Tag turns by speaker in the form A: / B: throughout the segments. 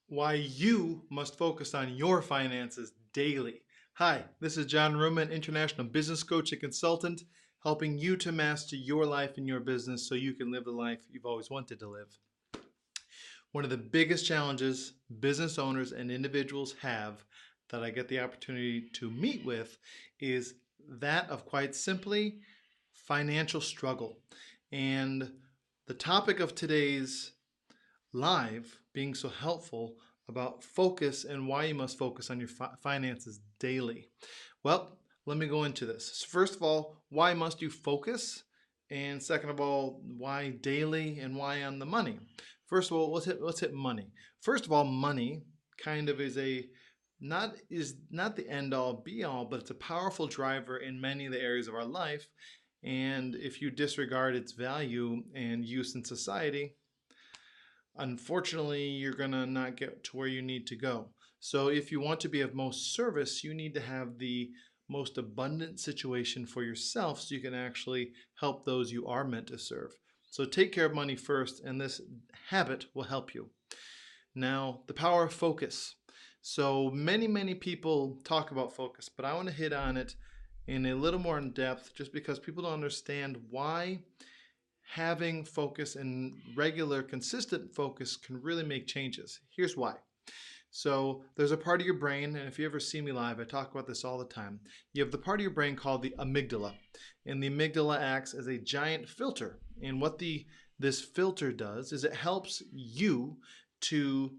A: Why you must focus on your finances daily. Hi, this is John Ruman, international business coach and consultant, helping you to master your life and your business so you can live the life you've always wanted to live. One of the biggest challenges business owners and individuals have that I get the opportunity to meet with is that of, quite simply, financial struggle. And the topic of today's live being so helpful about focus and why you must focus on your finances daily. Well, let me go into this. First of all, why must you focus? And second of all, why daily and why on the money? First of all, let's hit money. First of all, money kind of is not the end all be all, but it's a powerful driver in many of the areas of our life. And if you disregard its value and use in society, unfortunately, you're going to not get to where you need to go. So if you want to be of most service, you need to have the most abundant situation for yourself so you can actually help those you are meant to serve. So take care of money first, and this habit will help you. Now, the power of focus. So many people talk about focus, but I want to hit on it in a little more in depth just because people don't understand why having focus and regular, consistent focus can really make changes. Here's why. So there's a part of your brain, and if you ever see me live, I talk about this all the time. You have the part of your brain called the amygdala, and the amygdala acts as a giant filter. And what this filter does is it helps you to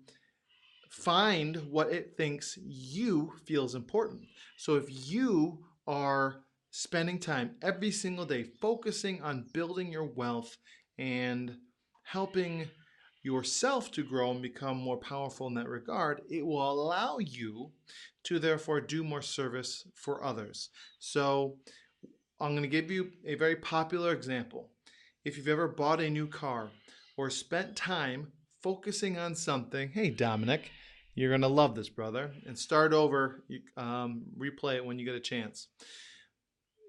A: find what it thinks you feels important. So if you are spending time every single day focusing on building your wealth and helping yourself to grow and become more powerful in that regard, it will allow you to therefore do more service for others. So I'm going to give you a very popular example. If you've ever bought a new car or spent time focusing on something, hey Dominic, you're going to love this, brother, and start over, replay it when you get a chance.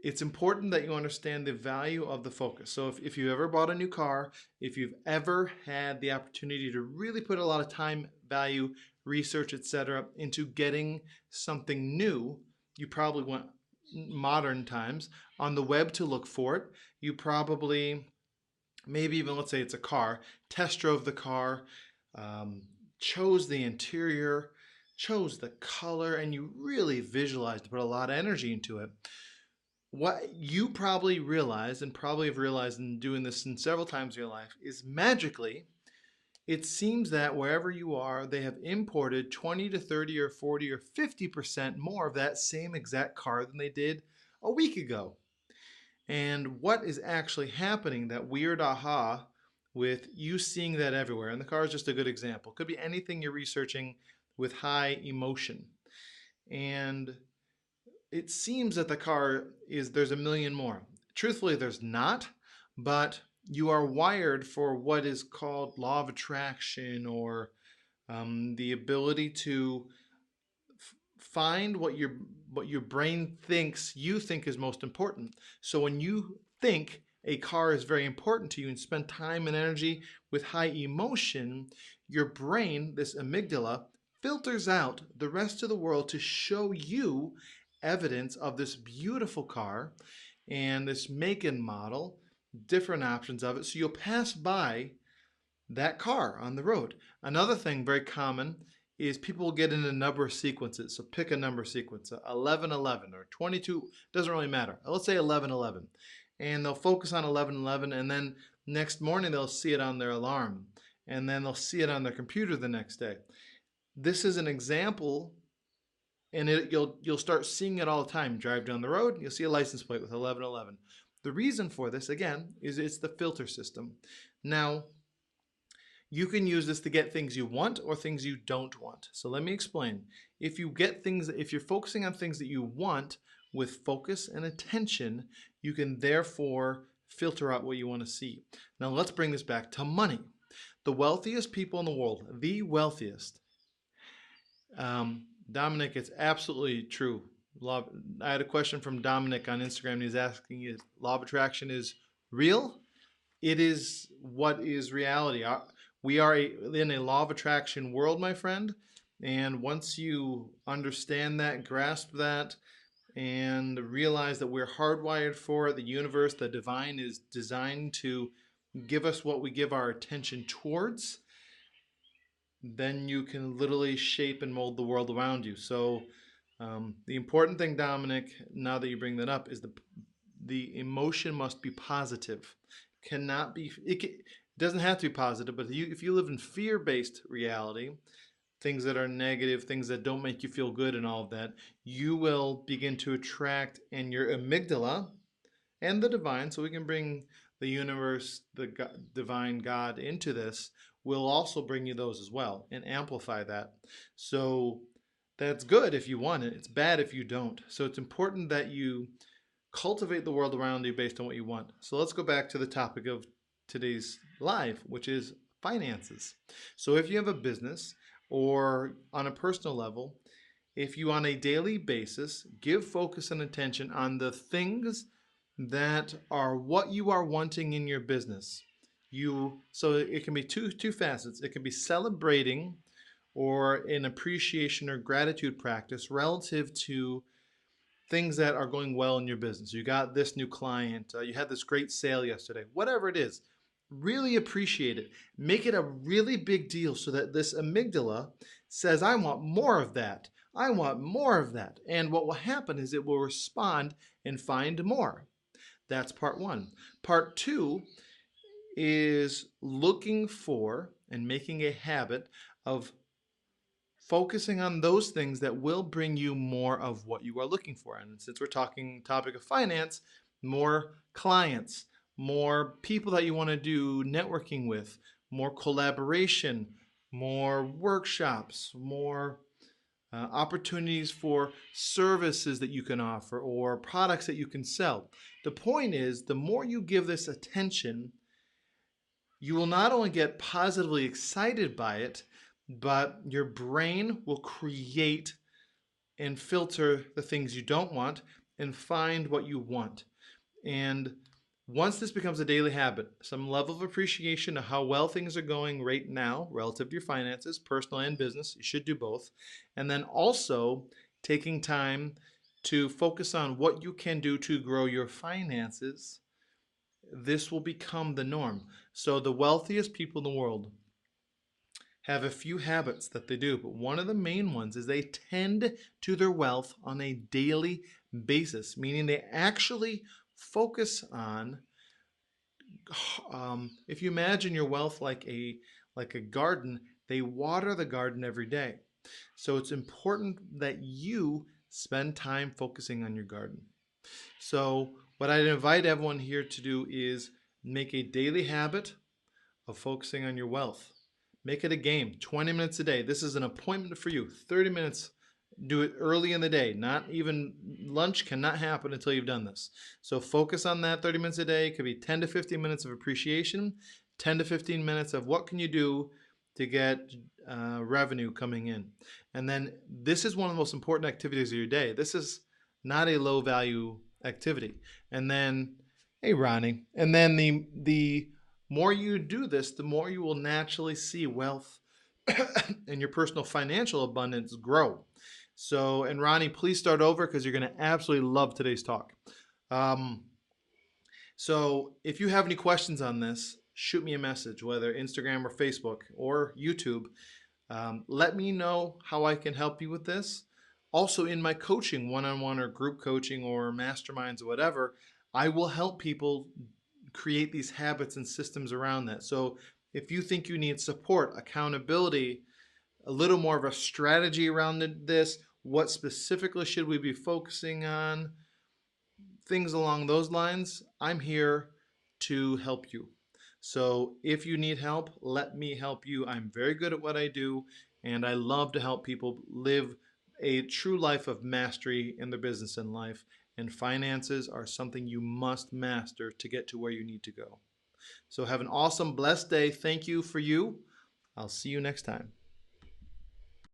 A: It's important that you understand the value of the focus. So if you ever bought a new car, if you've ever had the opportunity to really put a lot of time, value, research, etc., into getting something new, you probably went modern times on the web to look for it. You probably, maybe even, let's say it's a car, test drove the car, um, chose the interior, chose the color, and you really visualized, put a lot of energy into it. What you probably realized, and probably have realized in doing this in several times in your life, is magically it seems that wherever you are, they have imported 20 to 30 or 40 or 50% more of that same exact car than they did a week ago. And what is actually happening, that weird aha with you seeing that everywhere, and the car is just a good example. It could be anything you're researching with high emotion. And it seems that the car is, there's a million more. Truthfully, there's not, but you are wired for what is called law of attraction, or the ability to find what your brain thinks you think is most important. So when you think a car is very important to you and spend time and energy with high emotion, your brain, this amygdala, filters out the rest of the world to show you evidence of this beautiful car and this make and model, different options of it. So you'll pass by that car on the road. Another thing very common is people will get into number sequences. So pick a number sequence, 1111 or 22, doesn't really matter. Let's say 1111. And they'll focus on 1111, and then next morning they'll see it on their alarm, and then they'll see it on their computer the next day. This is an example, and you'll start seeing it all the time. Drive down the road, you'll see a license plate with 1111. The reason for this, again, is it's the filter system. Now, you can use this to get things you want or things you don't want. So let me explain. If you're focusing on things that you want with focus and attention, you can therefore filter out what you want to see. Now let's bring this back to money. The wealthiest people in the world, the wealthiest, Dominic, it's absolutely true. I had a question from Dominic on Instagram, and he's asking if law of attraction is real. It is what is reality. We are in a law of attraction world, my friend. And once you understand that, grasp that, and realize that we're hardwired for it, the universe, the divine is designed to give us what we give our attention towards, then you can literally shape and mold the world around you. So, the important thing, Dominic, now that you bring that up, is the emotion must be positive. Cannot be it doesn't have to be positive, but if you live in fear-based reality, things that are negative, things that don't make you feel good, and all of that, you will begin to attract, and your amygdala and the divine, so we can bring the universe, the divine God into this, will also bring you those as well and amplify that. So that's good if you want it. It's bad if you don't. So it's important that you cultivate the world around you based on what you want. So let's go back to the topic of today's live, which is finances. So if you have a business or on a personal level, if you on a daily basis give focus and attention on the things that are what you are wanting in your business, so it can be two facets. It can be celebrating or an appreciation or gratitude practice relative to things that are going well in your business. You got this new client, you had this great sale yesterday, whatever it is. Really appreciate it. Make it a really big deal so that this amygdala says, I want more of that. I want more of that. And what will happen is it will respond and find more. That's part one. Part two is looking for and making a habit of focusing on those things that will bring you more of what you are looking for. And since we're talking topic of finance, more clients, more people that you want to do networking with, more collaboration, more workshops, more opportunities for services that you can offer or products that you can sell. The point is, the more you give this attention, you will not only get positively excited by it, but your brain will create and filter the things you don't want and find what you want. And once this becomes a daily habit, some level of appreciation of how well things are going right now relative to your finances, personal and business, you should do both. And then also taking time to focus on what you can do to grow your finances, this will become the norm. So the wealthiest people in the world have a few habits that they do, but one of the main ones is they tend to their wealth on a daily basis, meaning they actually focus on, if you imagine your wealth like a garden, they water the garden every day. So it's important that you spend time focusing on your garden. So what I'd invite everyone here to do is make a daily habit of focusing on your wealth. Make it a game, 20 minutes a day. This is an appointment for you, 30 minutes. Do it early in the day. Not even lunch cannot happen until you've done this. So focus on that 30 minutes a day. It could be 10 to 15 minutes of appreciation, 10 to 15 minutes of what can you do to get revenue coming in. And then this is one of the most important activities of your day. This is not a low value activity. And then, hey Ronnie, and then the more you do this, the more you will naturally see wealth and your personal financial abundance grow. So, and Ronnie, please start over because you're going to absolutely love today's talk. Um, so, if you have any questions on this, shoot me a message, whether Instagram or Facebook or YouTube. Let me know how I can help you with this. Also, in my coaching, one-on-one or group coaching or masterminds or whatever, I will help people create these habits and systems around that. So if you think you need support, accountability, a little more of a strategy around this, what specifically should we be focusing on, things along those lines, I'm here to help you. So if you need help, let me help you. I'm very good at what I do, and I love to help people live a true life of mastery in their business and life. And finances are something you must master to get to where you need to go. So have an awesome, blessed day. Thank you for you. I'll see you next time.